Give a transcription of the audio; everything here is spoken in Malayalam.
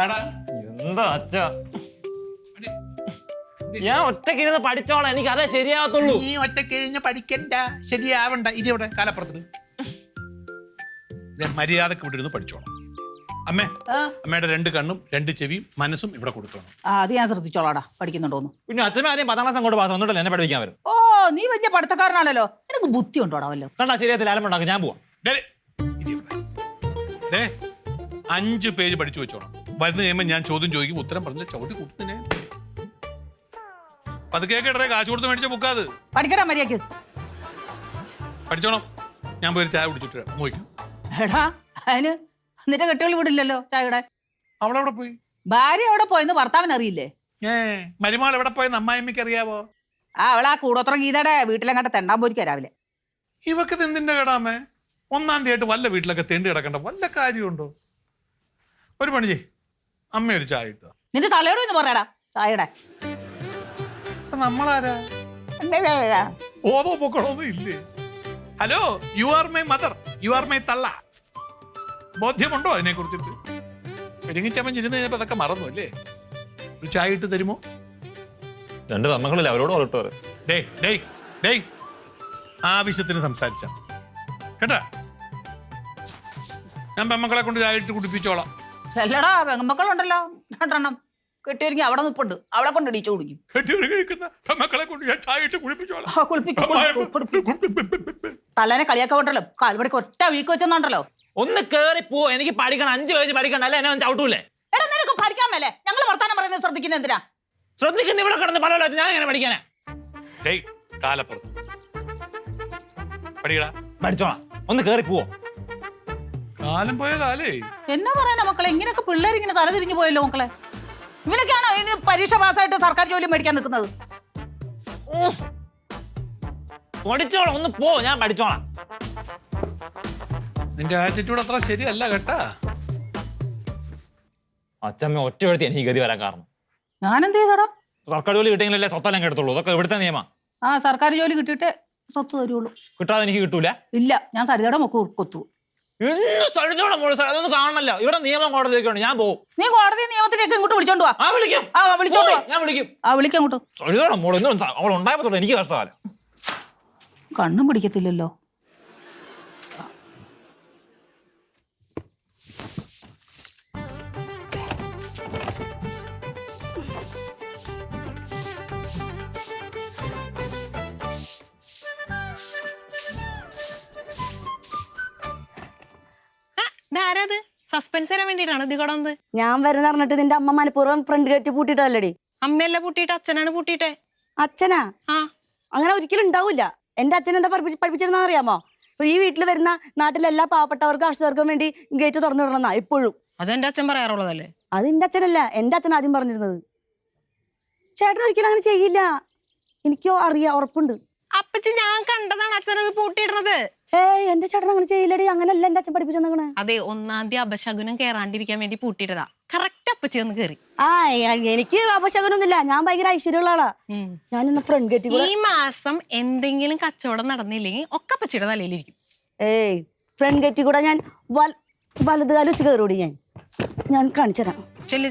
എന്താ അച്ഛ ഞാൻ ഒറ്റക്കിരുന്ന് പഠിച്ചോളാം, എനിക്ക് അതേ ശരിയാകത്തുള്ളൂ. നീ ഒറ്റക്കിരുന്ന് പഠിക്കണ്ട, ശരിയാവണ്ട. ഇതെവിടെ കാലപ്പുറത്ത് മര്യാദക്ക് ഇവിടെ ഇരുന്ന് പഠിച്ചോളാം. അമ്മേ, അമ്മയുടെ 2 കണ്ണും 2 ചെവിയും മനസ്സും ഇവിടെ കൊടുത്തോണം. അത് ഞാൻ ശ്രദ്ധിച്ചോളാടാ, പഠിക്കുന്നുണ്ടോന്ന്. പിന്നെ അച്ഛനും ആദ്യം 10ാം ക്ലാസ് അങ്ങോട്ട് പാസ് വന്നിട്ടല്ലേ എന്നെ പഠിക്കാൻ വരും. ഓ, നീ വലിയ പഠിത്തക്കാരനാണല്ലോ, എനിക്ക് ബുദ്ധി ഉണ്ടോടാ വല്ലോ. കണ്ടാ ശരിയാത്തില്ല, ആലമ്പുണ്ടാക്കും, ഞാൻ പോവാം. 5 പേജ് പഠിച്ചു വെച്ചോണം. വരുന്ന കഴിയുമ്പോൾ ഞാൻ ചോദ്യം ചോദിക്കും, ഉത്തരം പറഞ്ഞില്ല ചവിട്ടി കൂട്ടുന്നേ. പതുക്കെ കേട്ടേ, കാശ് കൊടുത്ത് മേടിച്ച ബുക്കാത്. പഠിക്കടാ മര്യാദക്ക്. പഠിച്ചോണം. ഞാൻ പോയി ചായ കുടിച്ചിട്ട് നോക്കും. എടാ, അതിന് നിന്റെ കെട്ടുകൾ വിടില്ലല്ലോ ചായയുടെ. അവളെവിടെ പോയി? ഭാര്യ എവിടെ പോയെന്ന് ഭർത്താവിന് അറിയില്ലേ? മരുമാൾ എവിടെ പോയെന്ന് അമ്മായിമ്മയ്ക്ക് അറിയാവോ? അവളാ കൂടോത്രം ഗീതയുടെ വീട്ടിലെങ്ങാട്ടെ തെണ്ടാൻ പോയിരിക്കാ രാവിലെ. ഇവക്ക് എന്തിന്റെ കേടാമേ? 1-ാം തീയതി ആയിട്ട് വല്ല വീട്ടിലൊക്കെ തെണ്ടി കിടക്കണ്ട വല്ല കാര്യമുണ്ടോ? ഒരു പണി ചെയ്, അമ്മ ഒരു ചായ ഇട്ടോ. നിന്റെ തലയോട് എന്ന് പറയടാ ചായയുടെ. നമ്മളാരാ? ഓതോ പൊക്കളൊന്നും ഇല്ലേ? Hello, you are my mother, you are my തള്ള. ബോധ്യമുണ്ടോ അതിനെ കുറിച്ചിട്ട്? പെരുങ്ങിച്ചമ്മഞ്ഞിരുന്ന് കഴിഞ്ഞപ്പോ അതൊക്കെ മറന്നു അല്ലേ? ഒരു ചായ ഇട്ട് തരുമോ? 2 തമ്മകളില്ല, അവരോട് വളർത്തോറ്. ആവശ്യത്തിന് സംസാരിച്ച കേട്ടാ. ഞാൻ പെമ്മക്കളെ കൊണ്ട് ചായ ഇട്ട് കുടിപ്പിച്ചോളാം. അല്ലടാ, പെങ്ങമക്കളുണ്ടല്ലോ 2 കെട്ടിയൊരുങ്ങി അവിടെ നിൽപ്പുണ്ട്, അവളെ കൊണ്ട് ഇടിച്ചു കുടിക്കും. പെമ്മക്കളെ കൊണ്ട് ഞാൻ ചായ ഇട്ട് കുടിപ്പിച്ചോളാം. തലേനെ കളിയാക്കോട്ടല്ലോ, കാൽപടിക്ക് ഒറ്റ വീക്ക് വെച്ചെന്നുണ്ടല്ലോ. ഒന്ന് കേറി പോ, എനിക്ക് പഠിക്കണം. 5 പേജ് പഠിക്കണ്ട, അല്ല എന്നെ ചവിട്ടൂലേ. എടാ, നിനക്ക് പഠിക്കാൻ മേലെ? ഞങ്ങൾ വർത്താനം പറയുന്നത് ശ്രദ്ധിക്കുന്നത് എന്തിനാ? ശ്രദ്ധിക്കുന്ന ഇവിടെ കിടന്ന് പല ഞാൻ എങ്ങനെ പഠിക്കാനാ? പഠിച്ചോളാം, ഒന്ന് കേറി പോവോ. കാലം പോയ കാലേ. എന്നാ പറയാനാ മക്കളെ, ഇങ്ങനെയൊക്കെ പിള്ളേർ ഇങ്ങനെ തലതിരിഞ്ഞു പോയല്ലോ മക്കളെ. ഇവനൊക്കെയാണോ ഇനി പരീക്ഷ പാസ്സായിട്ട് സർക്കാർ ജോലി മേടിക്കാൻ നിൽക്കുന്നത്? പഠിച്ചോളാം, ഒന്ന് പോ, ഞാൻ പഠിച്ചോളാം. നിന്റെ ആറ്റിറ്റ്യൂഡ് അത്ര ശരിയല്ല കേട്ടാ. അച്ഛമ്മ ഒറ്റ എഴുത്തി എനിക്ക് ഗതി വരാൻ കാരണം. ഞാനെന്ത് ചെയ്തടാ? സർക്കാർ ജോലി കിട്ടിയെങ്കിലല്ലേ സ്വത്തെല്ലാം കേട്ടത്തുള്ളൂ. അതൊക്കെ ഇവിടുത്തെ നിയമം. സർക്കാർ ജോലി കിട്ടിയിട്ടേ സ്വത്ത് തരുള്ളൂ. കിട്ടാതെ എനിക്ക് കിട്ടൂല. ഇല്ല, ഞാൻ സരിതയുടെ മൊക്കെ കൊത്തു. അതൊന്നും കാണണല്ലോ, ഇവിടെ നിയമം കോടതിയൊക്കെയുണ്ട്, ഞാൻ പോകും. നീ കോടതി നിയമത്തിലേക്ക് ഇങ്ങോട്ട് വിളിച്ചോണ്ട് വാ. വിളിക്കാം അങ്ങോട്ട്. അവൾ ഉണ്ടായപ്പോ എനിക്ക് കഷ്ടകാലം. കണ്ണും പിടിക്കത്തില്ലല്ലോ. സസ്പെൻസ് തരാൻ വേണ്ടിട്ടാണ് ഇത് കൊടന്നത്. ഞാൻ വരുന്ന പറഞ്ഞിട്ട് നിന്റെ അമ്മ മനഃപൂർവ്വം ഫ്രണ്ട് കയറ്റി പൂട്ടിട്ടല്ലേ? അമ്മയല്ല പൂട്ടിയിട്ട് അച്ഛനാണ് പൂട്ടിയിട്ടെ. അച്ഛനാ? അങ്ങനെ ഒരിക്കലും ഉണ്ടാവില്ല. എന്റെ അച്ഛൻ എന്താ പഠിപ്പിച്ചിരുന്ന അറിയാമോ? ഈ വീട്ടിൽ വരുന്ന നാട്ടിലെ എല്ലാ പാവപ്പെട്ടവർക്കും ആശ്രിതർക്കും വേണ്ടി ഗേറ്റ് തുറന്നു വിടണമെന്നാ എപ്പോഴും. അതെന്റെ അച്ഛൻ പറയാറുള്ളതല്ലേ? അത് എന്റെ അച്ഛനല്ല, എന്റെ അച്ഛൻ ആദ്യം പറഞ്ഞിരുന്നത്. ചേട്ടൻ ഒരിക്കലും അങ്ങനെ ചെയ്യില്ല, എനിക്കോ അറിയാം, ഉറപ്പുണ്ട്. അപ്പച്ചി, ഞാൻ കണ്ടതാണ് അച്ഛനത് പൂട്ടിയിടുന്നത്. എന്റെ ചേട്ടൻ അങ്ങനെ ചെയ്യില്ലടി, അങ്ങനല്ല എന്റെ അച്ഛൻ പഠിപ്പിച്ചെന്നേ. അതെ, 1-ാം തീയതി അപശകുനം കേറാണ്ടിരിക്കാൻ വേണ്ടി പൂട്ടിയിട്ടതാ. കറക്റ്റ് അപ്പച്ചി ഒന്ന് കേറി. എനിക്ക് അപശകുനൊന്നുമില്ല, ഞാൻ ഭയങ്കര ഐശ്വര്യമുള്ള ആളാ. ഞാനിന്ന് ഫ്രണ്ട് ഗേറ്റ്. ഈ മാസം എന്തെങ്കിലും കച്ചവടം നടന്നില്ലെങ്കിൽ ഒക്കെ അപ്പച്ചിയുടെ തലയിലിരിക്കും. ഫ്രണ്ട് ഗേറ്റിൽ കൂടെ ഞാൻ വലതുകാലം വെച്ച് കയറൂടി. ഞാൻ കാണിച്ചു തരാം. ചെല്ല്